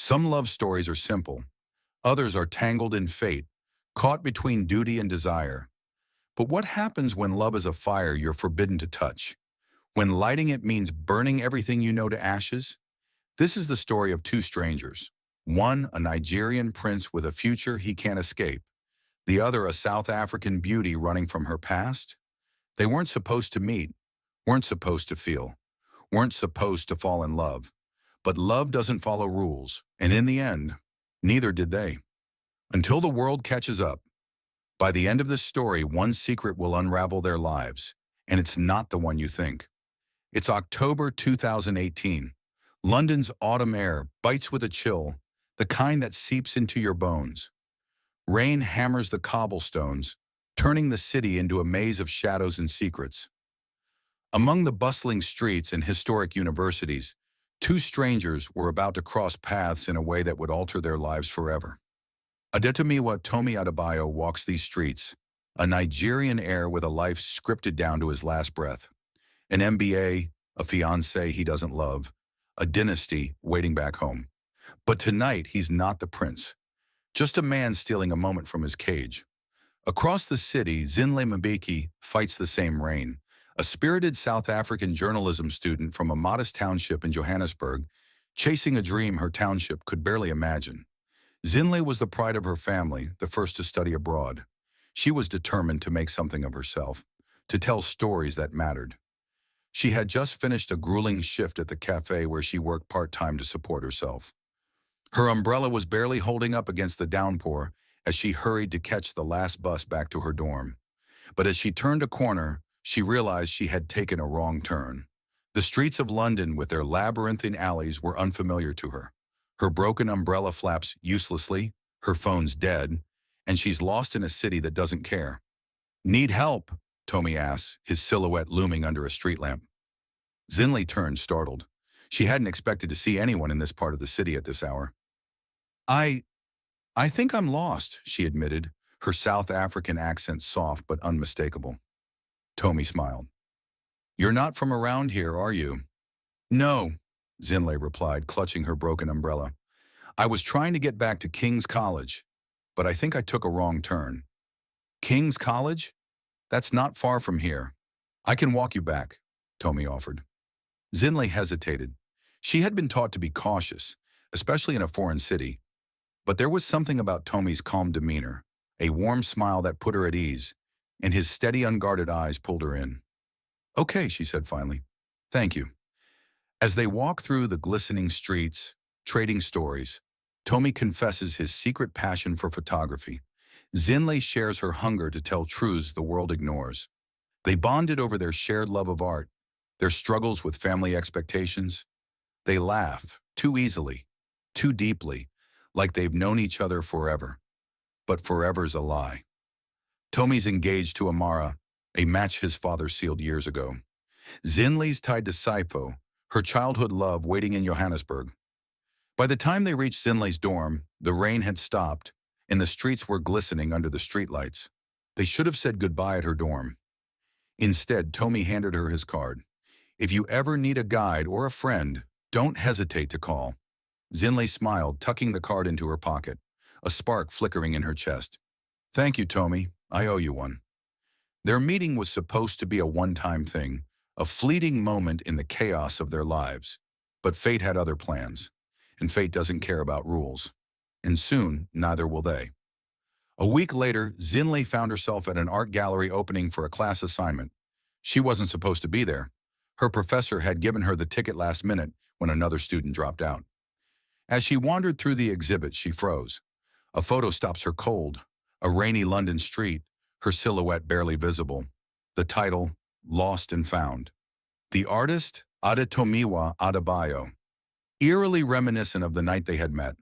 Some love stories are simple. Others are tangled in fate, caught between duty and desire. But what happens when love is a fire you're forbidden to touch? When lighting it means burning everything you know to ashes? This is the story of two strangers. One, a Nigerian prince with a future he can't escape. The other, a South African beauty running from her past. They weren't supposed to meet, weren't supposed to feel, weren't supposed to fall in love. But love doesn't follow rules, and in the end, neither did they. Until the world catches up. By the end of this story, one secret will unravel their lives, and it's not the one you think. It's October 2018. London's autumn air bites with a chill, the kind that seeps into your bones. Rain hammers the cobblestones, turning the city into a maze of shadows and secrets. Among the bustling streets and historic universities, two strangers were about to cross paths in a way that would alter their lives forever. Adetomiwa Tomi Adebayo walks these streets, a Nigerian heir with a life scripted down to his last breath. An MBA, a fiancé he doesn't love, a dynasty waiting back home. But tonight, he's not the prince, just a man stealing a moment from his cage. Across the city, Zinhle Mbeki fights the same reign, a spirited South African journalism student from a modest township in Johannesburg, chasing a dream her township could barely imagine. Zinhle was the pride of her family, the first to study abroad. She was determined to make something of herself, to tell stories that mattered. She had just finished a grueling shift at the cafe where she worked part-time to support herself. Her umbrella was barely holding up against the downpour as she hurried to catch the last bus back to her dorm. But as she turned a corner, she realized she had taken a wrong turn. The streets of London with their labyrinthine alleys were unfamiliar to her. Her broken umbrella flaps uselessly, her phone's dead, and she's lost in a city that doesn't care. "Need help?" Tomi asks, his silhouette looming under a street lamp. Zinhle turned, startled. She hadn't expected to see anyone in this part of the city at this hour. I think I'm lost," she admitted, her South African accent soft but unmistakable. Tomi smiled. "You're not from around here, are you?" "No," Zinhle replied, clutching her broken umbrella. "I was trying to get back to King's College, but I think I took a wrong turn." "King's College? That's not far from here. I can walk you back," Tomi offered. Zinhle hesitated. She had been taught to be cautious, especially in a foreign city. But there was something about Tomi's calm demeanor, a warm smile that put her at ease, and his steady, unguarded eyes pulled her in. "Okay," she said finally. "Thank you." As they walk through the glistening streets, trading stories, Tomi confesses his secret passion for photography. Zinhle shares her hunger to tell truths the world ignores. They bonded over their shared love of art, their struggles with family expectations. They laugh, too easily, too deeply, like they've known each other forever. But forever's a lie. Tomi's engaged to Amara, a match his father sealed years ago. Zinhle's tied to Sipho, her childhood love waiting in Johannesburg. By the time they reached Zinhle's dorm, the rain had stopped, and the streets were glistening under the streetlights. They should have said goodbye at her dorm. Instead, Tomi handed her his card. "If you ever need a guide or a friend, don't hesitate to call." Zinhle smiled, tucking the card into her pocket, a spark flickering in her chest. "Thank you, Tomi. I owe you one." Their meeting was supposed to be a one-time thing, a fleeting moment in the chaos of their lives. But fate had other plans, and fate doesn't care about rules. And soon, neither will they. A week later, Zinhle found herself at an art gallery opening for a class assignment. She wasn't supposed to be there. Her professor had given her the ticket last minute when another student dropped out. As she wandered through the exhibit, she froze. A photo stops her cold. A rainy London street, her silhouette barely visible. The title, Lost and Found. The artist, Adetomiwa Adebayo. Eerily reminiscent of the night they had met.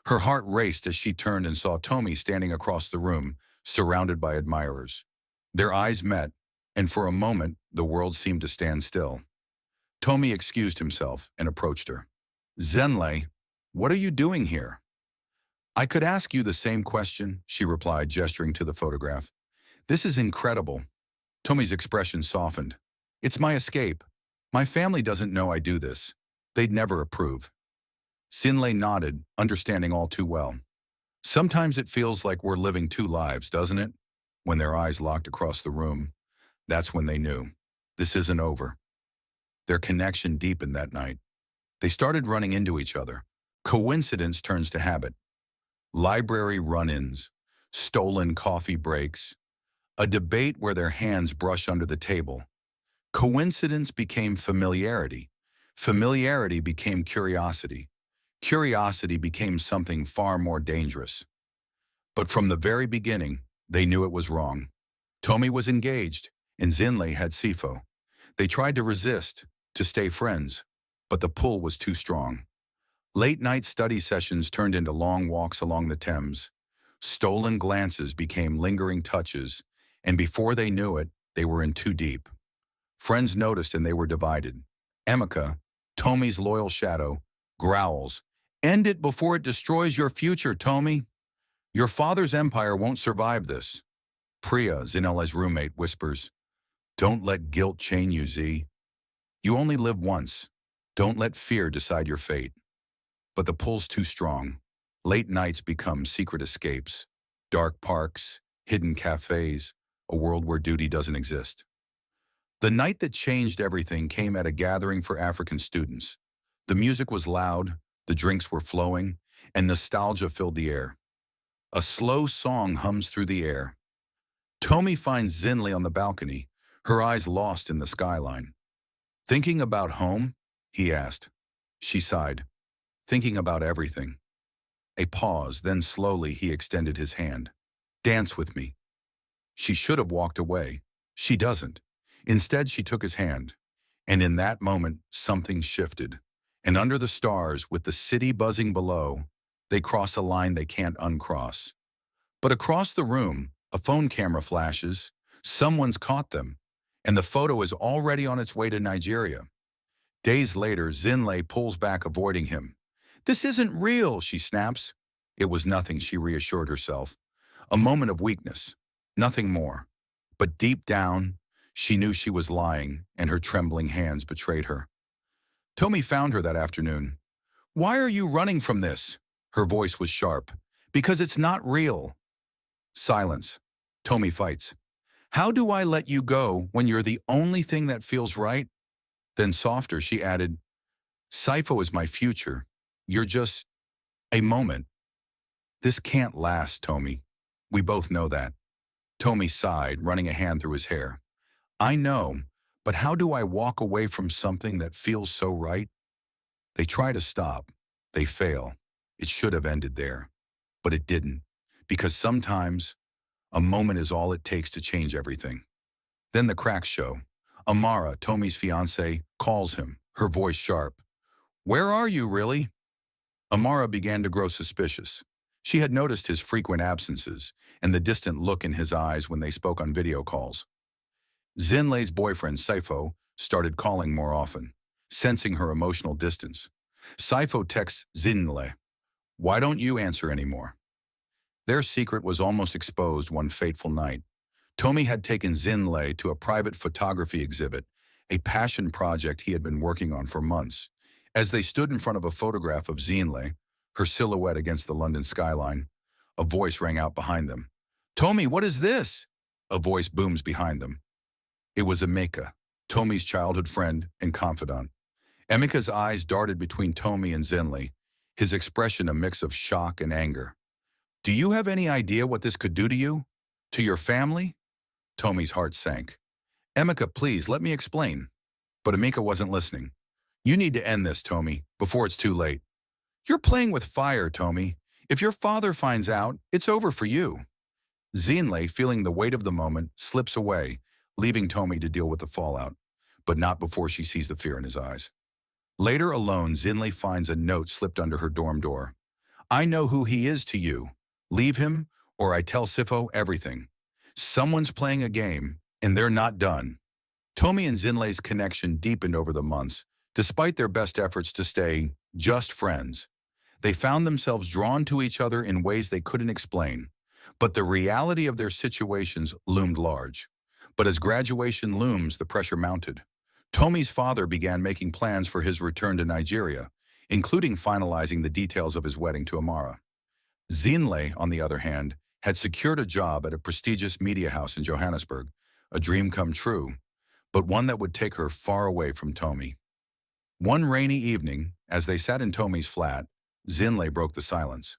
Her heart raced as she turned and saw Tomi standing across the room, surrounded by admirers. Their eyes met, and for a moment, the world seemed to stand still. Tomi excused himself and approached her. "Zinhle, what are you doing here?" "I could ask you the same question," she replied, gesturing to the photograph. "This is incredible." Tomi's expression softened. "It's my escape. My family doesn't know I do this. They'd never approve." Zinhle nodded, understanding all too well. Sometimes it feels like we're living two lives, doesn't it? When their eyes locked across the room, that's when they knew. This isn't over. Their connection deepened that night. They started running into each other. Coincidence turns to habit. Library run-ins, stolen coffee breaks, a debate where their hands brush under the table. Coincidence became familiarity. Familiarity became curiosity. Curiosity became something far more dangerous. But from the very beginning, they knew it was wrong. Tomi was engaged, and Zinhle had Sifo. They tried to resist, to stay friends, but the pull was too strong. Late-night study sessions turned into long walks along the Thames. Stolen glances became lingering touches, and before they knew it, they were in too deep. Friends noticed and they were divided. Emeka, Tomi's loyal shadow, growls, "End it before it destroys your future, Tomi. Your father's empire won't survive this." Priya, Zinhle's roommate, whispers, "Don't let guilt chain you, Z. You only live once. Don't let fear decide your fate." But the pull's too strong. Late nights become secret escapes. Dark parks, hidden cafes, a world where duty doesn't exist. The night that changed everything came at a gathering for African students. The music was loud, the drinks were flowing, and nostalgia filled the air. A slow song hums through the air. Tomi finds Zinhle on the balcony, her eyes lost in the skyline. "Thinking about home?" he asked. She sighed. "Thinking about everything." A pause, then slowly he extended his hand. "Dance with me." She should have walked away. She doesn't. Instead, she took his hand. And in that moment, something shifted. And under the stars, with the city buzzing below, they cross a line they can't uncross. But across the room, a phone camera flashes. Someone's caught them. And the photo is already on its way to Nigeria. Days later, Zinhle pulls back, avoiding him. "This isn't real," she snaps. It was nothing, she reassured herself. A moment of weakness, nothing more. But deep down, she knew she was lying, and her trembling hands betrayed her. Tomi found her that afternoon. "Why are you running from this?" Her voice was sharp. "Because it's not real." Silence. Tomi fights. "How do I let you go when you're the only thing that feels right?" Then softer, she added, "Sifo is my future. You're just a moment." "This can't last, Tomi. We both know that." Tomi sighed, running a hand through his hair. "I know, but how do I walk away from something that feels so right?" They try to stop. They fail. It should have ended there. But it didn't. Because sometimes, a moment is all it takes to change everything. Then the cracks show. Amara, Tomi's fiancée, calls him, her voice sharp. "Where are you, really?" Amara began to grow suspicious. She had noticed his frequent absences and the distant look in his eyes when they spoke on video calls. Zinhle's boyfriend, Sifo, started calling more often, sensing her emotional distance. Sifo texts Zinhle, "Why don't you answer anymore?" Their secret was almost exposed one fateful night. Tomi had taken Zinhle to a private photography exhibit, a passion project he had been working on for months. As they stood in front of a photograph of Zinhle, her silhouette against the London skyline, a voice rang out behind them. "Tomi, what is this?" A voice booms behind them. It was Emeka, Tomi's childhood friend and confidant. Emeka's eyes darted between Tomi and Zinhle, his expression a mix of shock and anger. "Do you have any idea what this could do to you? To your family?" Tomi's heart sank. "Emeka, please, let me explain." But Emeka wasn't listening. "You need to end this, Tomi, before it's too late." "You're playing with fire, Tomi. If your father finds out, it's over for you." Zinhle, feeling the weight of the moment, slips away, leaving Tomi to deal with the fallout, but not before she sees the fear in his eyes. Later alone, Zinhle finds a note slipped under her dorm door. "I know who he is to you. Leave him, or I tell Sifo everything. Someone's playing a game, and they're not done." Tomi and Zinhle's connection deepened over the months, despite their best efforts to stay just friends. They found themselves drawn to each other in ways they couldn't explain. But the reality of their situations loomed large. But as graduation looms, the pressure mounted. Tomi's father began making plans for his return to Nigeria. including finalizing the details of his wedding to Amara. Zinhle, on the other hand, had secured a job at a prestigious media house in Johannesburg, a dream come true, but one that would take her far away from Tomi. One rainy evening, as they sat in Tomi's flat, Zinhle broke the silence.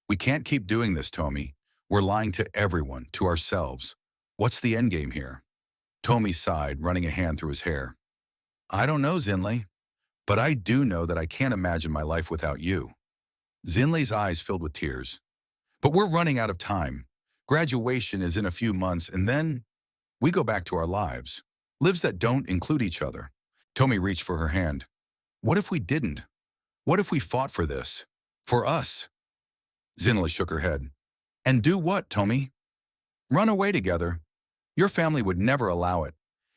"We can't keep doing this, Tomi. We're lying to everyone, to ourselves. What's the endgame here?" Tomi sighed, running a hand through his hair. "I don't know, Zinhle, but I do know that I can't imagine my life without you." Zinle's eyes filled with tears. "But we're running out of time. Graduation is in a few months, and then we go back to our lives. Lives that don't include each other." Tomi reached for her hand. "What if we didn't? What if we fought for this? For us?" Zinhle shook her head. "And do what, Tomi? Run away together? Your family would never allow it.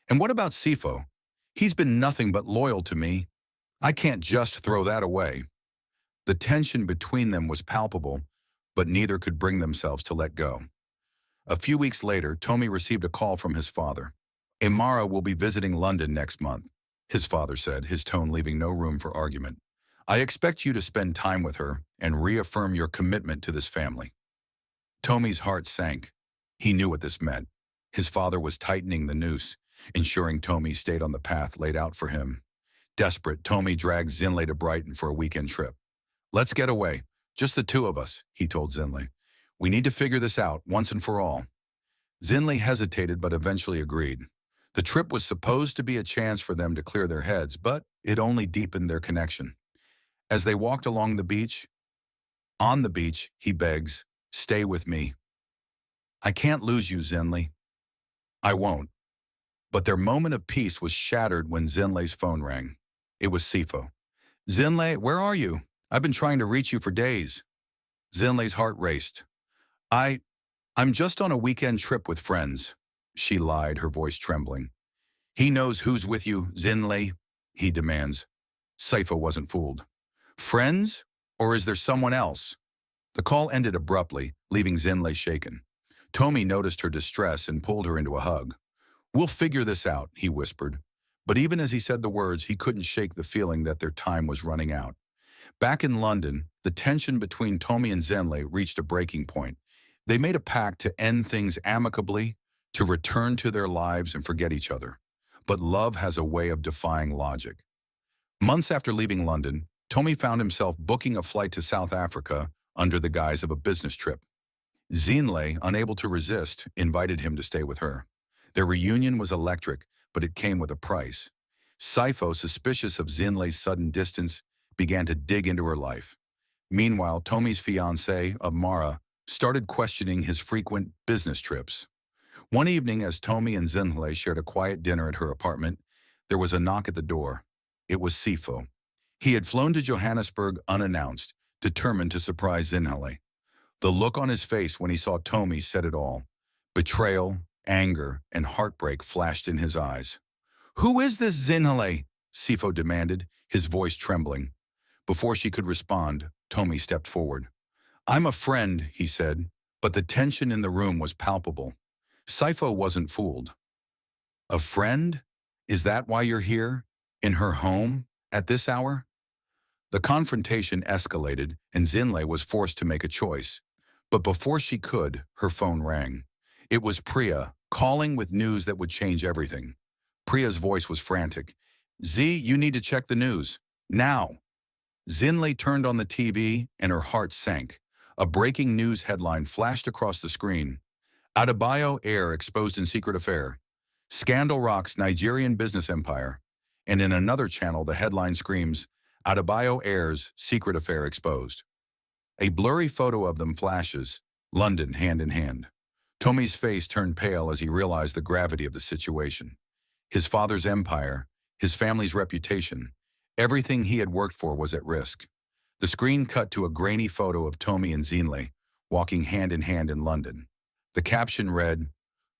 And what about Sifo? He's been nothing but loyal to me. I can't just throw that away." The tension between them was palpable, but neither could bring themselves to let go. A few weeks later, Tomi received a call from his father. "Amara will be visiting London next month," his father said, his tone leaving no room for argument. "I expect you to spend time with her and reaffirm your commitment to this family." Tomi's heart sank. He knew what this meant. His father was tightening the noose, ensuring Tomi stayed on the path laid out for him. Desperate, Tomi dragged Zinhle to Brighton for a weekend trip. "Let's get away. Just the two of us," he told Zinhle. "We need to figure this out once and for all." Zinhle hesitated but eventually agreed. The trip was supposed to be a chance for them to clear their heads, but it only deepened their connection. As they walked along the beach, "On the beach," he begs, "stay with me." "I can't lose you, Zinhle." "I won't." But their moment of peace was shattered when Zinhle's phone rang. It was Sifo. "Zinhle, where are you? I've been trying to reach you for days." Zinhle's heart raced. I'm just on a weekend trip with friends," she lied, her voice trembling. "He knows who's with you, Zinhle," he demands. Sifo wasn't fooled. "Friends? Or is there someone else?" The call ended abruptly, leaving Zinhle shaken. Tomi noticed her distress and pulled her into a hug. "We'll figure this out," he whispered. But even as he said the words, he couldn't shake the feeling that their time was running out. Back in London, the tension between Tomi and Zinhle reached a breaking point. They made a pact to end things amicably, to return to their lives and forget each other. But love has a way of defying logic. Months after leaving London, Tomi found himself booking a flight to South Africa under the guise of a business trip. Zinhle, unable to resist, invited him to stay with her. Their reunion was electric, but it came with a price. Sifo, suspicious of Zinhle's sudden distance, began to dig into her life. Meanwhile, Tomi's fiancée, Amara, started questioning his frequent business trips. One evening, as Tomi and Zinhle shared a quiet dinner at her apartment, there was a knock at the door. It was Sifo. He had flown to Johannesburg unannounced, determined to surprise Zinhle. The look on his face when he saw Tomi said it all. Betrayal, anger, and heartbreak flashed in his eyes. "Who is this Zinhle?" Sifo demanded, his voice trembling. Before she could respond, Tomi stepped forward. "I'm a friend," he said, but the tension in the room was palpable. Sifo wasn't fooled. "A friend? Is that why you're here? In her home? At this hour?" The confrontation escalated, and Zinhle was forced to make a choice. But before she could, her phone rang. It was Priya, calling with news that would change everything. Priya's voice was frantic. "Z, you need to check the news. Now." Zinhle turned on the TV, and her heart sank. A breaking news headline flashed across the screen. Adebayo heir exposed in secret affair. Scandal rocks Nigerian business empire. And in another channel, the headline screams, Adebayo heir's secret affair exposed. A blurry photo of them flashes, London hand in hand. Tomi's face turned pale as he realized the gravity of the situation. His father's empire, his family's reputation, everything he had worked for was at risk. The screen cut to a grainy photo of Tomi and Zinhle walking hand in hand in London. The caption read,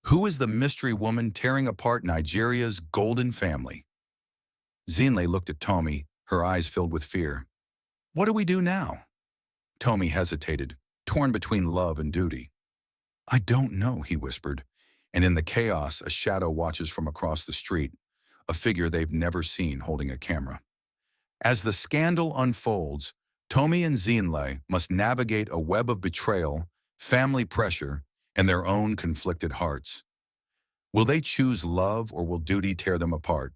"Who is the mystery woman tearing apart Nigeria's golden family?" Zinhle looked at Tomi, her eyes filled with fear. "What do we do now?" Tomi hesitated, torn between love and duty. "I don't know," he whispered, and in the chaos, a shadow watches from across the street, a figure they've never seen holding a camera. As the scandal unfolds, Tomi and Zinhle must navigate a web of betrayal, family pressure, and their own conflicted hearts. Will they choose love or will duty tear them apart?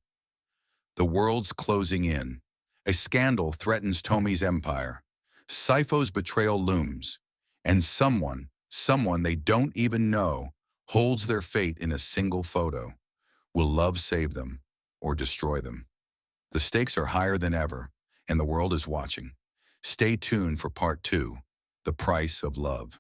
The world's closing in. A scandal threatens Tomi's empire. Saifo's betrayal looms. And someone they don't even know, holds their fate in a single photo. Will love save them or destroy them? The stakes are higher than ever, and the world is watching. Stay tuned for part 2, The Price of Love.